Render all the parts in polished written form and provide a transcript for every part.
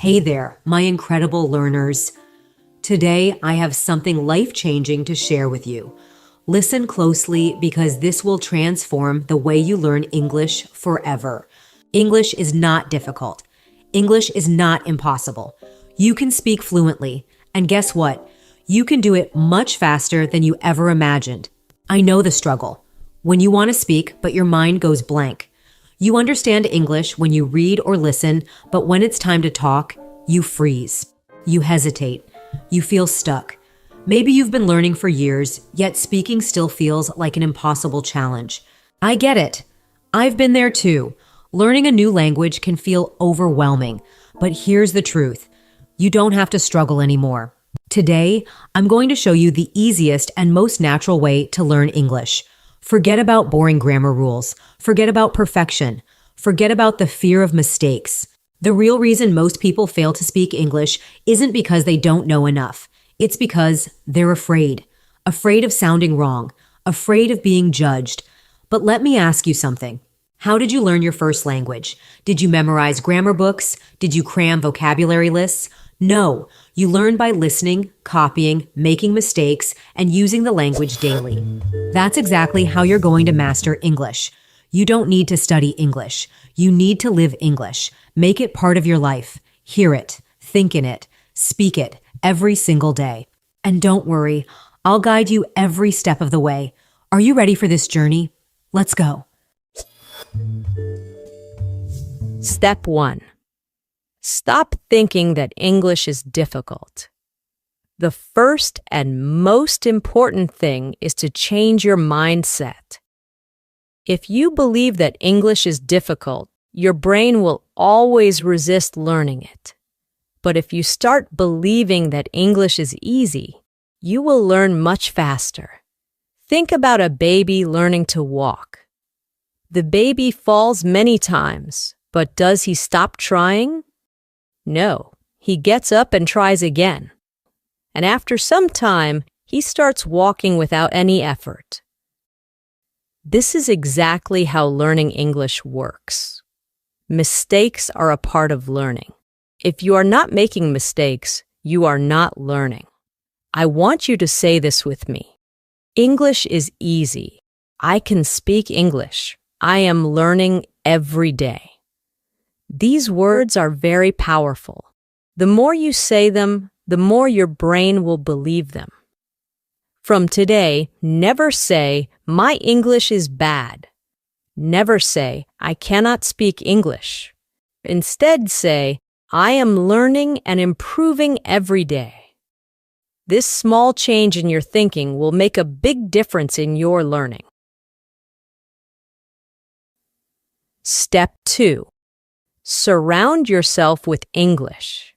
Hey there, my incredible learners. Today, I have something life-changing to share with you. Listen closely because this will transform the way you learn English forever. English is not difficult. English is not impossible. You can speak fluently, and guess what? You can do it much faster than you ever imagined. I know the struggle. When you want to speak, but your mind goes blank. You understand English when you read or listen, but when it's time to talk, you freeze. You hesitate. You feel stuck. Maybe you've been learning for years, yet speaking still feels like an impossible challenge. I get it. I've been there too. Learning a new language can feel overwhelming, but here's the truth. You don't have to struggle anymore. Today, I'm going to show you the easiest and most natural way to learn English. Forget about boring grammar rules. Forget about perfection. Forget about the fear of mistakes. The real reason most people fail to speak English isn't because they don't know enough. It's because they're afraid. Afraid of sounding wrong. Afraid of being judged. But let me ask you something. How did you learn your first language? Did you memorize grammar books? Did you cram vocabulary lists? No, you learn by listening, copying, making mistakes, and using the language daily. That's exactly how you're going to master English. You don't need to study English. You need to live English. Make it part of your life. Hear it, think in it, speak it every single day. And don't worry, I'll guide you every step of the way. Are you ready for this journey? Let's go. Step 1. Stop thinking that English is difficult. The first and most important thing is to change your mindset. If you believe that English is difficult, your brain will always resist learning it. But if you start believing that English is easy, you will learn much faster. Think about a baby learning to walk. The baby falls many times, but does he stop trying? No, he gets up and tries again. And after some time, he starts walking without any effort. This is exactly how learning English works. Mistakes are a part of learning. If you are not making mistakes, you are not learning. I want you to say this with me. English is easy. I can speak English. I am learning every day. These words are very powerful. The more you say them, the more your brain will believe them. From today, never say, "My English is bad." Never say, "I cannot speak English." Instead say, "I am learning and improving every day." This small change in your thinking will make a big difference in your learning. Step 2. Surround yourself with English.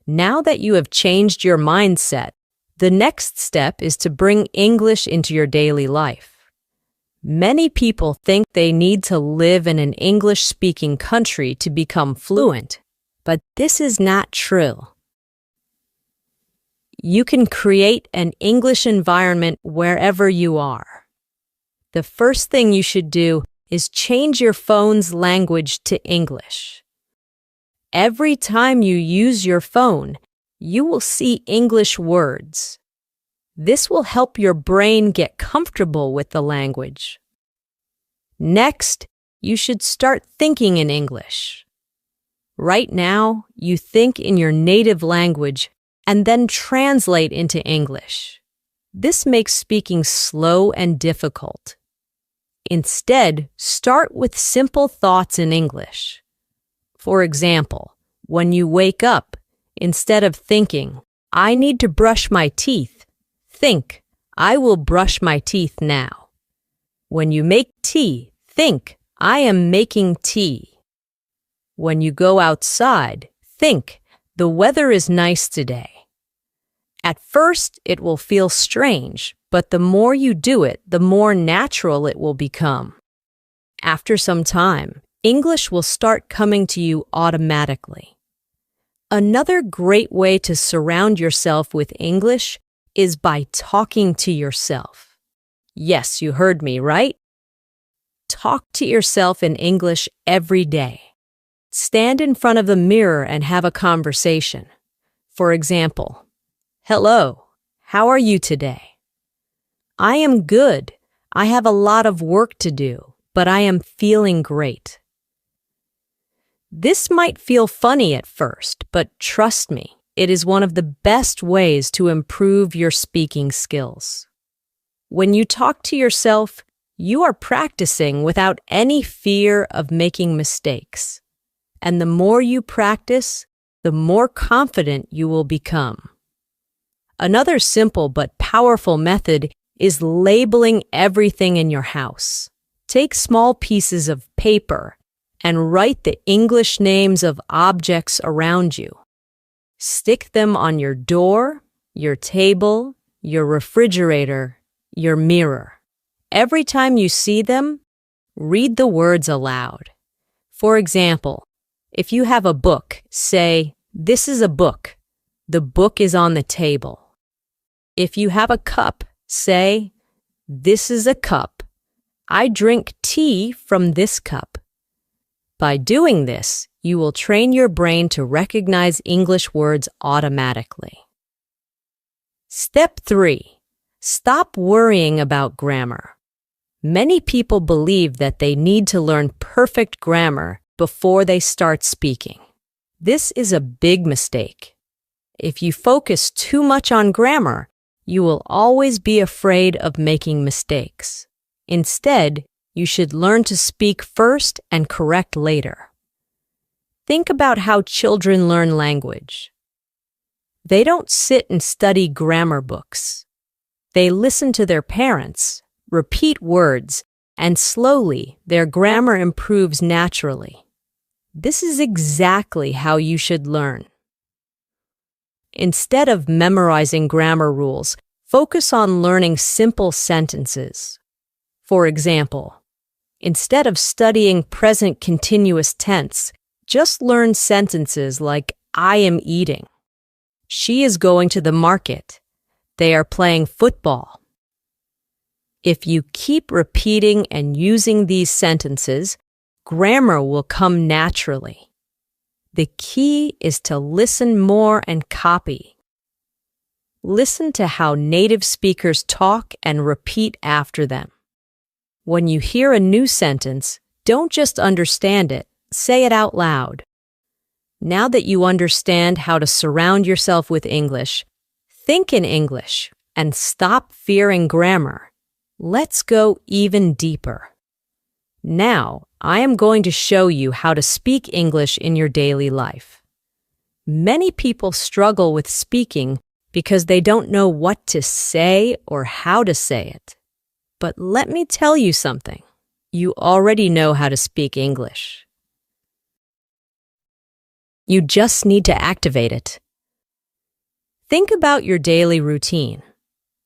Now that you have changed your mindset, the next step is to bring English into your daily life. Many people think they need to live in an English-speaking country to become fluent, but this is not true. You can create an English environment wherever you are. The first thing you should do is change your phone's language to English. Every time you use your phone, you will see English words. This will help your brain get comfortable with the language. Next, you should start thinking in English. Right now, you think in your native language and then translate into English. This makes speaking slow and difficult. Instead, start with simple thoughts in English. For example, when you wake up, instead of thinking, "I need to brush my teeth," think, "I will brush my teeth now." When you make tea, think, "I am making tea." When you go outside, think, "The weather is nice today." At first, it will feel strange, but the more you do it, the more natural it will become. After some time, English will start coming to you automatically. Another great way to surround yourself with English is by talking to yourself. Yes, you heard me, right? Talk to yourself in English every day. Stand in front of the mirror and have a conversation. For example, "Hello, how are you today?" "I am good. I have a lot of work to do, but I am feeling great." This might feel funny at first, but trust me, it is one of the best ways to improve your speaking skills. When you talk to yourself, you are practicing without any fear of making mistakes. And the more you practice, the more confident you will become. Another simple but powerful method is labeling everything in your house. Take small pieces of paper and write the English names of objects around you. Stick them on your door, your table, your refrigerator, your mirror. Every time you see them, read the words aloud. For example, if you have a book, say, "This is a book. The book is on the table." If you have a cup, say, "This is a cup. I drink tea from this cup." By doing this, you will train your brain to recognize English words automatically. Step 3. Stop worrying about grammar. Many people believe that they need to learn perfect grammar before they start speaking. This is a big mistake. If you focus too much on grammar, you will always be afraid of making mistakes. Instead, you should learn to speak first and correct later. Think about how children learn language. They don't sit and study grammar books. They listen to their parents, repeat words, and slowly their grammar improves naturally. This is exactly how you should learn. Instead of memorizing grammar rules, focus on learning simple sentences. For example, instead of studying present continuous tense, just learn sentences like "I am eating," "She is going to the market," "They are playing football." If you keep repeating and using these sentences, grammar will come naturally. The key is to listen more and copy. Listen to how native speakers talk and repeat after them. When you hear a new sentence, don't just understand it, say it out loud. Now that you understand how to surround yourself with English, think in English and stop fearing grammar. Let's go even deeper. Now, I am going to show you how to speak English in your daily life. Many people struggle with speaking because they don't know what to say or how to say it. But let me tell you something. You already know how to speak English. You just need to activate it. Think about your daily routine.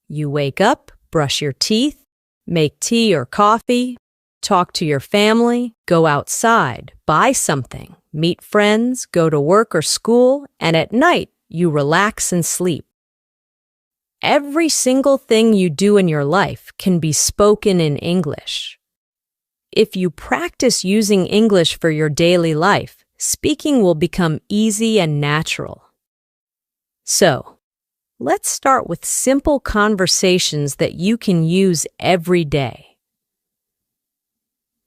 You wake up, brush your teeth, make tea or coffee, talk to your family, go outside, buy something, meet friends, go to work or school, and at night, you relax and sleep. Every single thing you do in your life can be spoken in English. If you practice using English for your daily life, speaking will become easy and natural. So, let's start with simple conversations that you can use every day.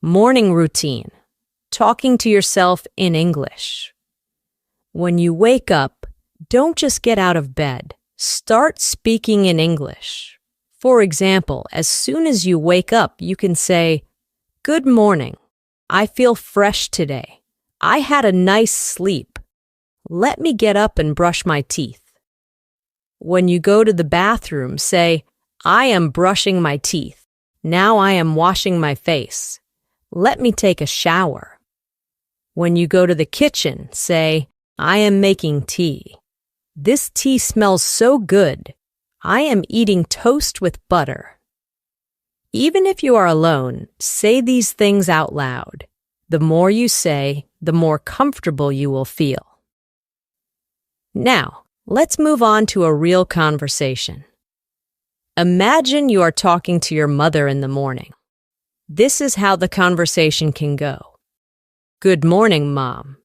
Morning routine. Talking to yourself in English. When you wake up, don't just get out of bed. Start speaking in English. For example, as soon as you wake up, you can say, "Good morning. I feel fresh today. I had a nice sleep. Let me get up and brush my teeth." When you go to the bathroom, say, "I am brushing my teeth. Now I am washing my face. Let me take a shower." When you go to the kitchen, say, "I am making tea. This tea smells so good. I am eating toast with butter." Even if you are alone, say these things out loud. The more you say, the more comfortable you will feel. Now, let's move on to a real conversation. Imagine you are talking to your mother in the morning. This is how the conversation can go. "Good morning, Mom.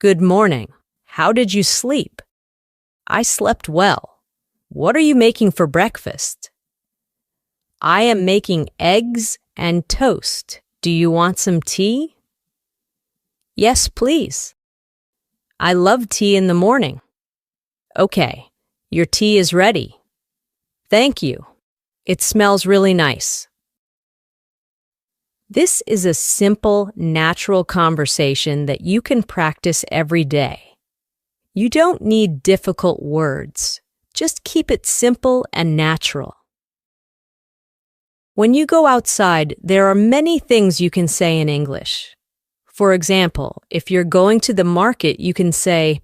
Good morning. How did you sleep? I slept well. What are you making for breakfast? I am making eggs and toast. Do you want some tea? Yes, please. I love tea in the morning. Okay, your tea is ready. Thank you. It smells really nice. This is a simple, natural conversation that you can practice every day. You don't need difficult words. Just keep it simple and natural. When you go outside, there are many things you can say in English. For example, if you're going to the market, you can say,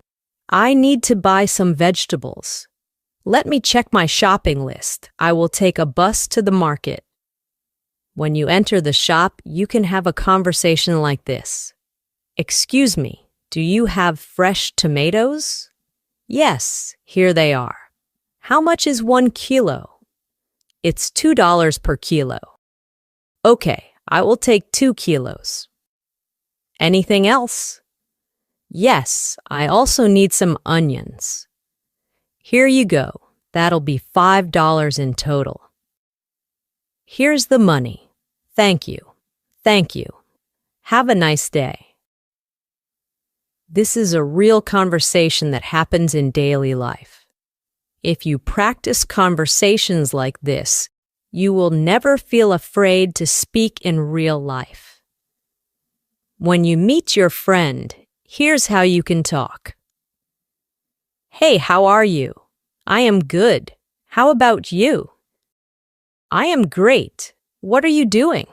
I need to buy some vegetables. Let me check my shopping list. I will take a bus to the market. When you enter the shop, you can have a conversation like this. Excuse me, do you have fresh tomatoes? Yes, here they are. How much is 1 kilo? It's $2 per kilo. Okay, I will take 2 kilos. Anything else? Yes, I also need some onions. Here you go. That'll be $5 in total. Here's the money. Thank you. Thank you. Have a nice day. This is a real conversation that happens in daily life. If you practice conversations like this, you will never feel afraid to speak in real life. When you meet your friend, here's how you can talk. Hey, how are you? I am good. How about you? I am great. What are you doing?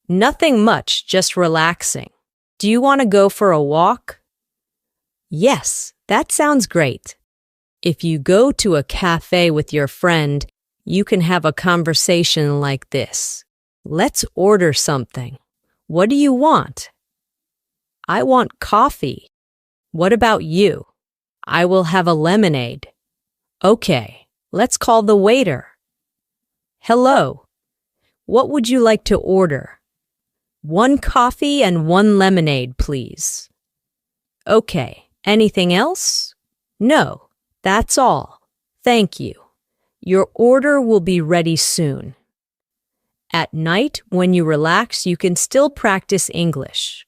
Nothing much, just relaxing. Do you want to go for a walk? Yes, that sounds great. If you go to a cafe with your friend, you can have a conversation like this. Let's order something. What do you want? I want coffee. What about you? I will have a lemonade. Okay, let's call the waiter. Hello. What would you like to order? 1 coffee and 1 lemonade, please. Okay, anything else? No, that's all. Thank you. Your order will be ready soon. At night, when you relax, you can still practice English.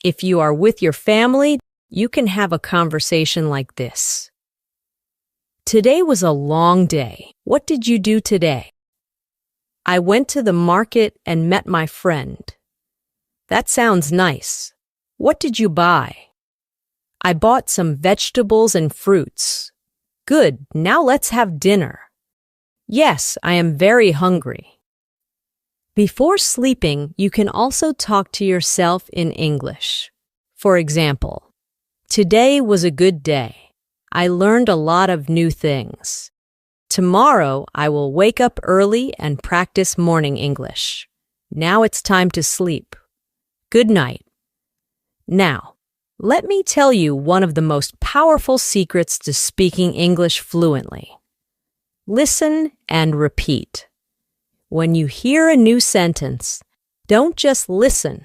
If you are with your family, you can have a conversation like this. Today was a long day. What did you do today? I went to the market and met my friend. That sounds nice. What did you buy? I bought some vegetables and fruits. Good, now let's have dinner. Yes, I am very hungry. Before sleeping, you can also talk to yourself in English. For example, today was a good day. I learned a lot of new things. Tomorrow, I will wake up early and practice morning English. Now it's time to sleep. Good night. Now, let me tell you one of the most powerful secrets to speaking English fluently. Listen and repeat. When you hear a new sentence, don't just listen.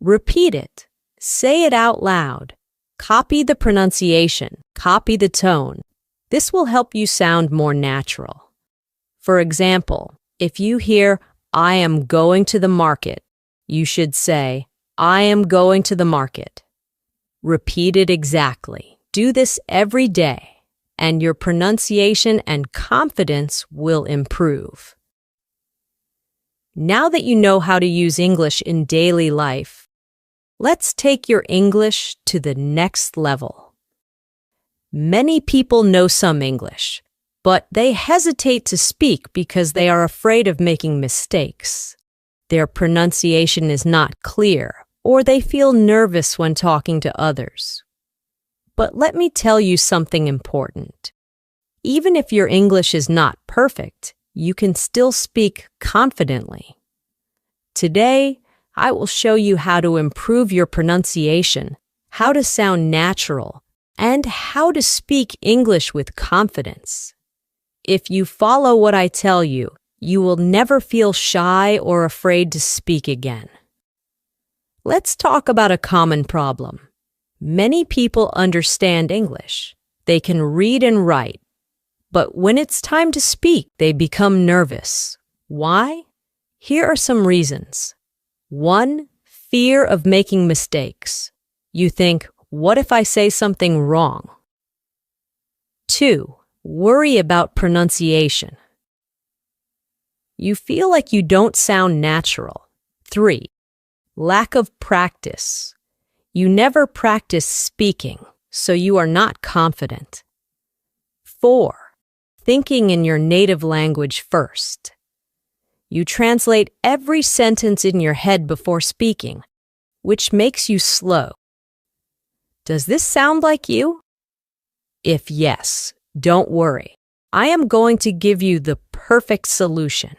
Repeat it. Say it out loud. Copy the pronunciation. Copy the tone. This will help you sound more natural. For example, if you hear, I am going to the market, you should say, I am going to the market. Repeat it exactly. Do this every day, and your pronunciation and confidence will improve. Now that you know how to use English in daily life, let's take your English to the next level. Many people know some English, but they hesitate to speak because they are afraid of making mistakes. Their pronunciation is not clear, or they feel nervous when talking to others. But let me tell you something important. Even if your English is not perfect, you can still speak confidently. Today, I will show you how to improve your pronunciation, how to sound natural, and how to speak English with confidence. If you follow what I tell you, you will never feel shy or afraid to speak again. Let's talk about a common problem. Many people understand English. They can read and write. But when it's time to speak, they become nervous. Why? Here are some reasons. 1. Fear of making mistakes. You think, what if I say something wrong? 2. Worry about pronunciation. You feel like you don't sound natural. 3. Lack of practice. You never practice speaking, so you are not confident. 4. Thinking in your native language first. You translate every sentence in your head before speaking, which makes you slow. Does this sound like you? If yes, don't worry. I am going to give you the perfect solution.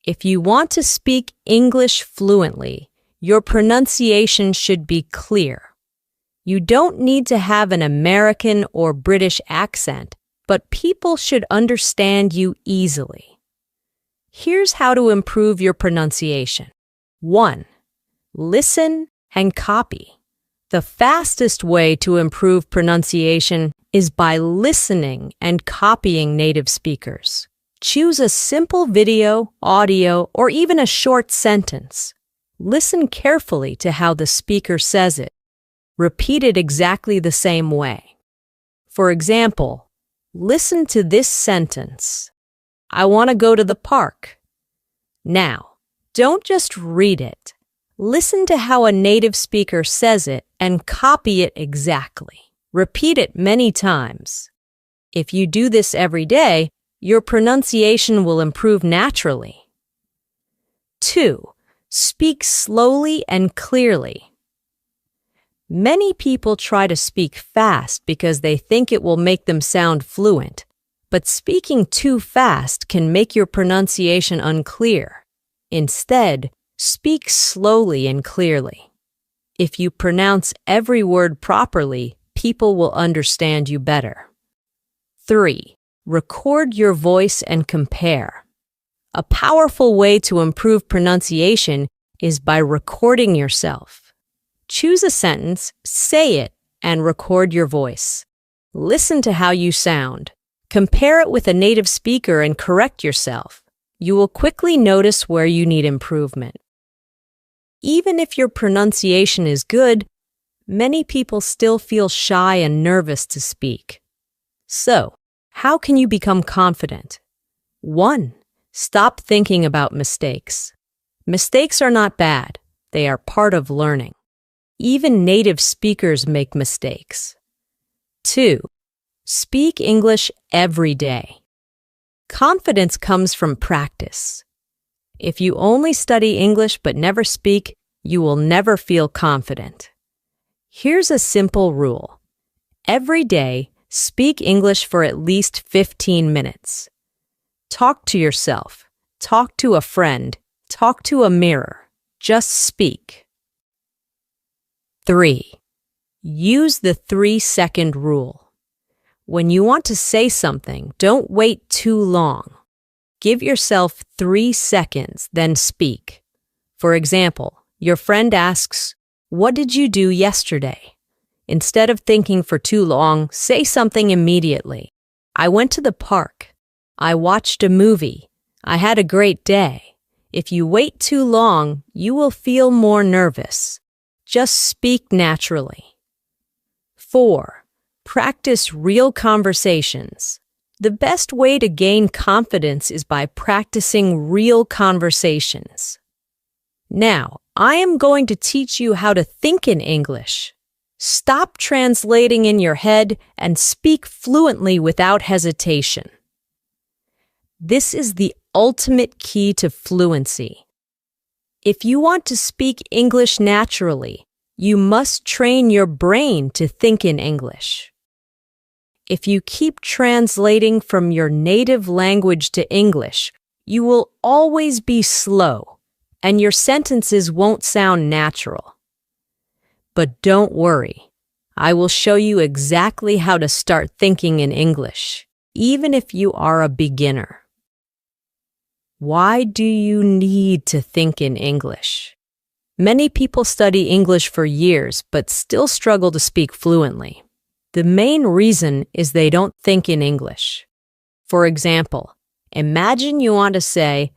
If you want to speak English fluently, your pronunciation should be clear. You don't need to have an American or British accent, but people should understand you easily. Here's how to improve your pronunciation. 1. Listen and copy. The fastest way to improve pronunciation is by listening and copying native speakers. Choose a simple video, audio, or even a short sentence. Listen carefully to how the speaker says it. Repeat it exactly the same way. For example, listen to this sentence. I want to go to the park. Now, don't just read it. Listen to how a native speaker says it and copy it exactly. Repeat it many times. If you do this every day, your pronunciation will improve naturally. 2. Speak slowly and clearly. Many people try to speak fast because they think it will make them sound fluent, but speaking too fast can make your pronunciation unclear. Instead, speak slowly and clearly. If you pronounce every word properly, people will understand you better. 3. Record your voice and compare. A powerful way to improve pronunciation is by recording yourself. Choose a sentence, say it, and record your voice. Listen to how you sound. Compare it with a native speaker and correct yourself. You will quickly notice where you need improvement. Even if your pronunciation is good, many people still feel shy and nervous to speak. So, how can you become confident? 1. Stop thinking about mistakes. Mistakes are not bad. They are part of learning. Even native speakers make mistakes. 2. Speak English every day. Confidence comes from practice. If you only study English but never speak, you will never feel confident. Here's a simple rule. Every day, speak English for at least 15 minutes. Talk to yourself. Talk to a friend. Talk to a mirror. Just speak. 3. Use the 3-second rule. When you want to say something, don't wait too long. Give yourself 3 seconds, then speak. For example, your friend asks, "What did you do yesterday?" Instead of thinking for too long, say something immediately. I went to the park. I watched a movie. I had a great day. If you wait too long, you will feel more nervous. Just speak naturally. 4. Practice real conversations. The best way to gain confidence is by practicing real conversations. Now, I am going to teach you how to think in English. Stop translating in your head and speak fluently without hesitation. This is the ultimate key to fluency. If you want to speak English naturally, you must train your brain to think in English. If you keep translating from your native language to English, you will always be slow, and your sentences won't sound natural. But don't worry, I will show you exactly how to start thinking in English, even if you are a beginner. Why do you need to think in English? Many people study English for years but still struggle to speak fluently. The main reason is they don't think in English. For example, imagine you want to say,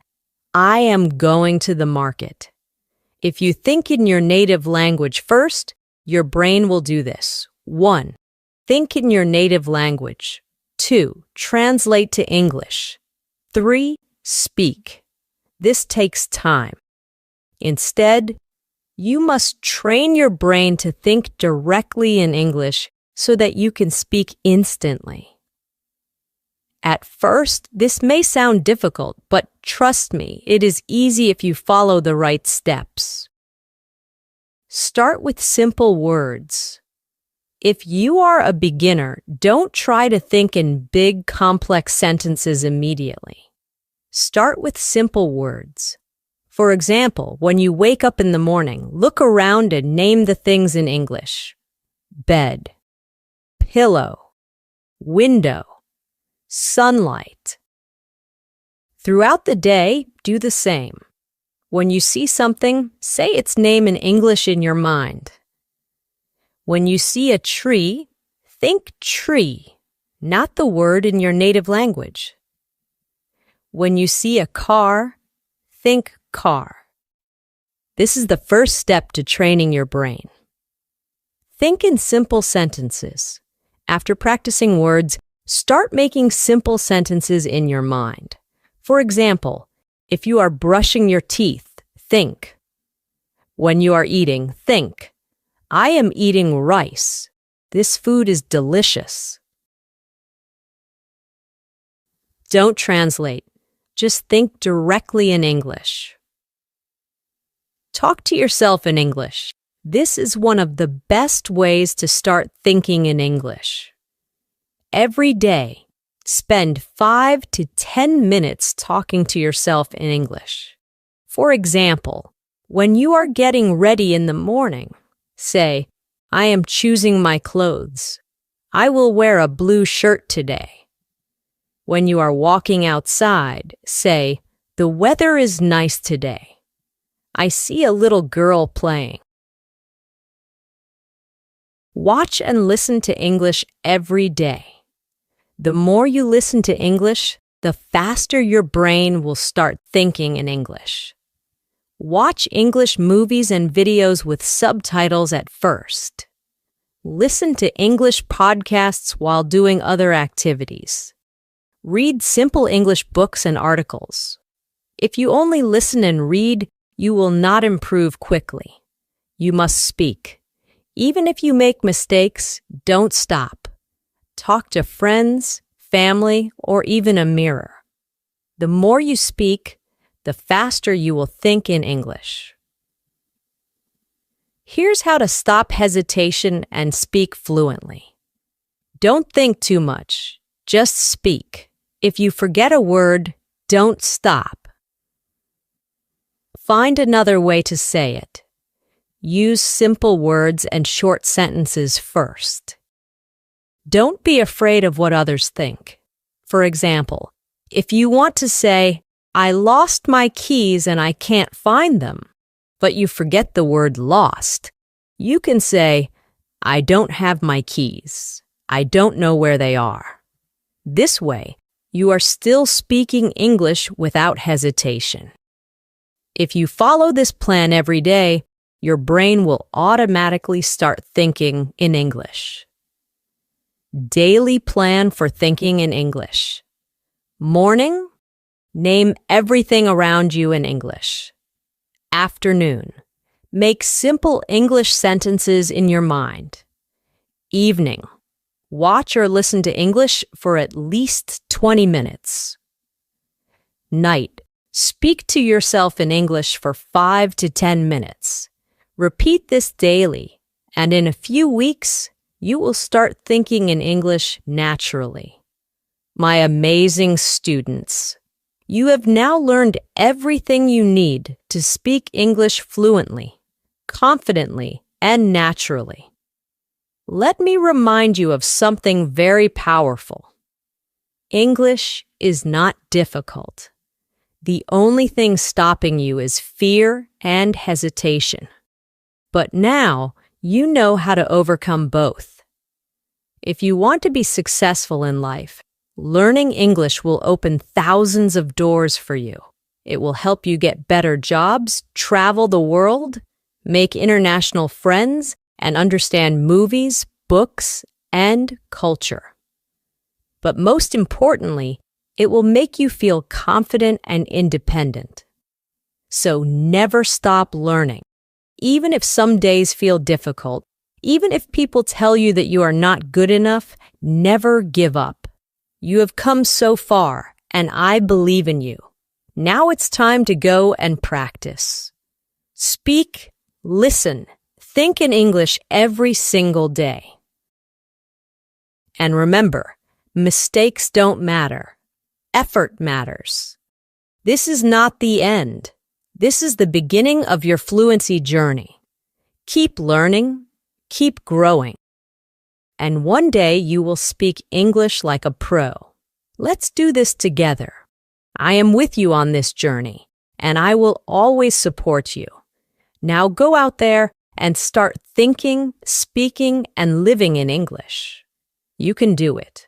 I am going to the market. If you think in your native language first, your brain will do this. 1. Think in your native language. 2. Translate to English. 3. Speak. This takes time. Instead, you must train your brain to think directly in English so that you can speak instantly. At first, this may sound difficult, but trust me, it is easy if you follow the right steps. Start with simple words. If you are a beginner, don't try to think in big, complex sentences immediately. Start with simple words. For example, when you wake up in the morning, look around and name the things in English. Bed, pillow, window, sunlight. Throughout the day, do the same. When you see something, say its name in English in your mind. When you see a tree, think tree, not the word in your native language. When you see a car, think car. This is the first step to training your brain. Think in simple sentences. After practicing words, start making simple sentences in your mind. For example, if you are brushing your teeth, think. When you are eating, think. I am eating rice. This food is delicious. Don't translate. Just think directly in English. Talk to yourself in English. This is one of the best ways to start thinking in English. Every day, spend 5 to 10 minutes talking to yourself in English. For example, when you are getting ready in the morning, say, I am choosing my clothes. I will wear a blue shirt today. When you are walking outside, say, the weather is nice today. I see a little girl playing. Watch and listen to English every day. The more you listen to English, the faster your brain will start thinking in English. Watch English movies and videos with subtitles at first. Listen to English podcasts while doing other activities. Read simple English books and articles. If you only listen and read, you will not improve quickly. You must speak. Even if you make mistakes, don't stop. Talk to friends, family, or even a mirror. The more you speak, the faster you will think in English. Here's how to stop hesitation and speak fluently. Don't think too much. Just speak. If you forget a word, don't stop. Find another way to say it. Use simple words and short sentences first. Don't be afraid of what others think. For example, if you want to say, I lost my keys and I can't find them, but you forget the word lost, you can say, I don't have my keys. I don't know where they are. This way, you are still speaking English without hesitation. If you follow this plan every day, your brain will automatically start thinking in English. Daily plan for thinking in English. Morning, name everything around you in English. Afternoon, make simple English sentences in your mind. Evening, watch or listen to English for at least 20 minutes. Night, speak to yourself in English for 5 to 10 minutes. Repeat this daily, and in a few weeks, you will start thinking in English naturally. My amazing students, you have now learned everything you need to speak English fluently, confidently, and naturally. Let me remind you of something very powerful. English is not difficult. The only thing stopping you is fear and hesitation. But now you know how to overcome both. If you want to be successful in life, learning English will open thousands of doors for you. It will help you get better jobs, travel the world, make international friends, and understand movies, books, and culture. But most importantly, it will make you feel confident and independent. So never stop learning. Even if some days feel difficult, even if people tell you that you are not good enough, never give up. You have come so far, and I believe in you. Now it's time to go and practice. Speak, listen, think in English every single day. And remember, mistakes don't matter. Effort matters. This is not the end. This is the beginning of your fluency journey. Keep learning, keep growing. And one day you will speak English like a pro. Let's do this together. I am with you on this journey, and I will always support you. Now go out there and start thinking, speaking, and living in English. You can do it.